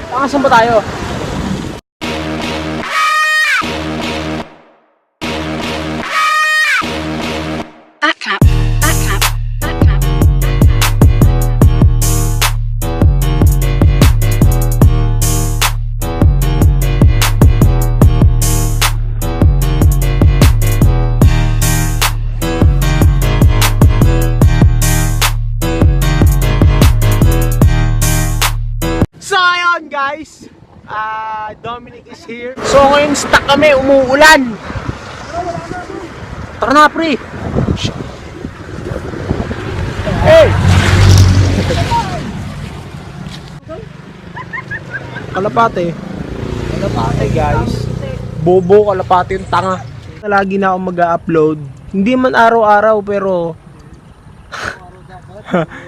Saan ba tayo? Backcap, backcap, backcap. So ayun guys, Dominic is here. So ngayon stuck kami, umuulan. Tara na pre. Hey! Kalapate. Kalapate guys. Bobo kalapate yung tanga. Lagi na ako mag-upload. Hindi man araw-araw pero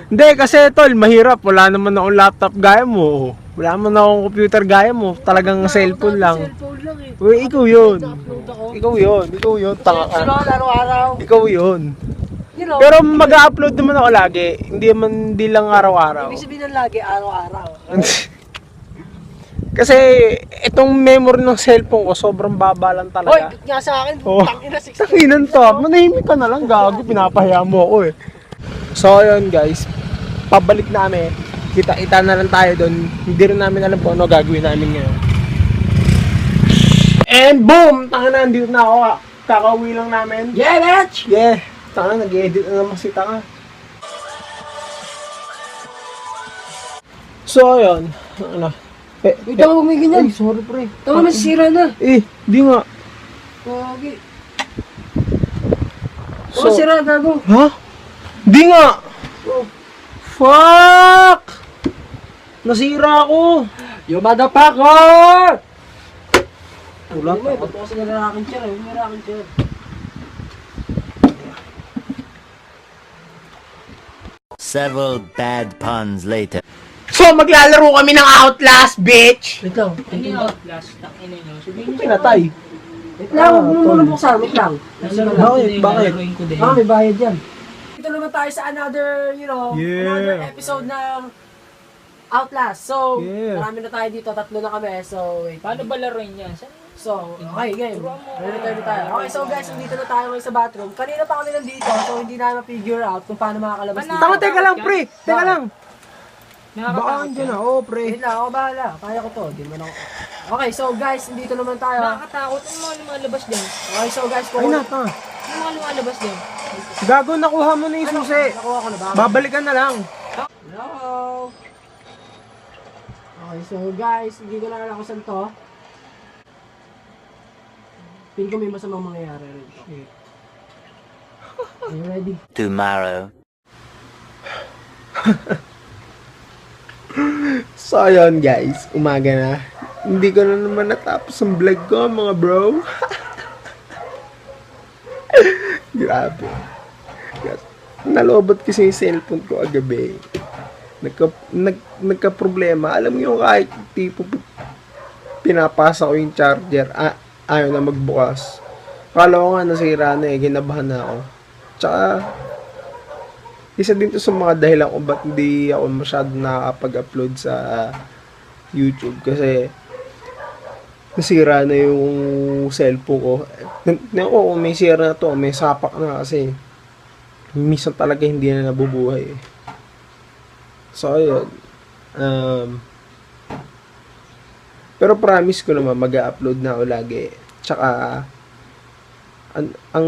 hindi kasi tol, mahirap. Wala naman akong laptop gaya mo. Wala naman akong computer gaya mo. Talagang cellphone lang. Uy, ikaw yun. Ikaw yun. Ikaw yun. Tanga ka. Ikaw yun. Pero mag-upload naman ako lagi. Hindi lang araw-araw. Ibig sabihin ng lagi, araw-araw. Kasi itong memory ng cellphone ko sobrang baba lang Hoy, talaga. ba't nga sa akin? Oh. Tangina, 6. Tanginan to. Manahimik ka na lang, gago. Pinapahiya mo ako eh. So yun guys, pabalik namin. Kita-kita na lang tayo doon. Hindi rin namin alam kung ano gagawin namin ngayon. And boom! Tanga na, nandito na ako. Kakauwi lang namin. Yeah, bitch! Yeah. Tanga na, nag-edit na naman si Tanga. So ayun. Ano? Wait ako gumiganyan. Ay, sorry pre. Tama na, sira na. Di nga. Pogi. So, Sira, gago. ha? Di nga! Oh. Fuck! Nasira ako! You motherfucker! Wala Ano mo, ba't ako sa nalalaking chair? Yung nalalaking chair. Several bad puns later. So, maglalaro kami ng Outlast, bitch! Wait lang. Hindi na last tak ina nyo. Sabihin nyo Pinatay. Wait lang, huwag mo muna buksan. Wait lang. Bakit? ko din. May bayad yan. Dito naman tayo sa another, Yeah. another episode ng Outlast. So, Yeah. marami na tayo dito. 3 na kami. So, wait. Paano ba laruin yan? So, okay, game. Ready tayo. Okay, so guys, nandito na tayo ngayon sa bathroom. Kanina pa kami nandito, so hindi na ma-figure out kung paano makakalabas dito. Tama, teka lang, pre! Teka lang! Baka Nakakatakot andyan yan. na, oh, pre. Wait lang, ako bahala. Kaya ko to. Di man ako. Okay, so guys, nandito naman tayo. Nakakatakot. Ano mga lumalabas dyan? Okay, so guys, Ay na, tanga. Ano mga lumalabas dyan? Gago, nakuha mo na yung susi. Nakuha ko na ba? Babalikan na lang. Hello! Okay, so guys, hindi ko na alam kung saan to. Pin ko may masamang mangyayari rin to. Are you ready? Tomorrow. So, ayun guys, umaga na. Hindi ko na naman natapos ang vlog ko, mga bro. Grabe. Nalobot kasi yung cellphone ko agabi. Nagka-problema. Alam mo yung kahit tipo pinapasa ko yung charger, ayaw na magbukas. Kala ko nga nasira na eh, ginabahan na ako. Tsaka, isa din to sa mga dahilan kung ba't hindi ako masyado nakakapag-upload sa YouTube. Kasi, nasira na yung cellphone ko. Kung may sira na to, may sapak na kasi. Minsan talaga hindi na nabubuhay. So, ayun. Pero promise ko naman, mag-upload na ako lagi. Tsaka, ang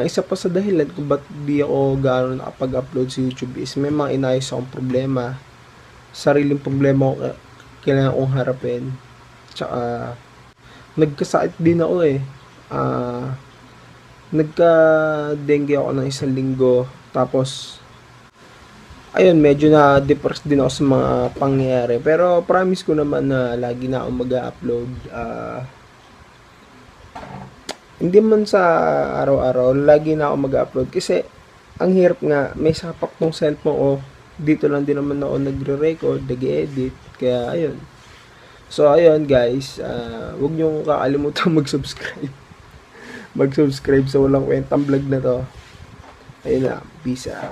isa pa sa dahilan kung ba't di ako gano'n nakapag-upload sa YouTube is may mga inayos akong problema. Sariling problema ko kailangan kong harapin. Tsaka, nagkasakit din ako eh. Nagka-dengue ako ng 1 linggo. Tapos, ayun, medyo na-depressed din ako sa mga pangyayari. Pero promise ko naman na lagi na ako mag-upload. Hindi man sa araw-araw, lagi na ako mag-upload. Kasi, ang hirap nga, may sapak tong cellphone ko. Dito lang din naman ako nagre-record, nag-edit. Kaya, ayun. So, ayun guys, huwag niyong kakalimutan mag-subscribe. Mag-subscribe sa walang kwentang vlog na to. Ayun na, peace out.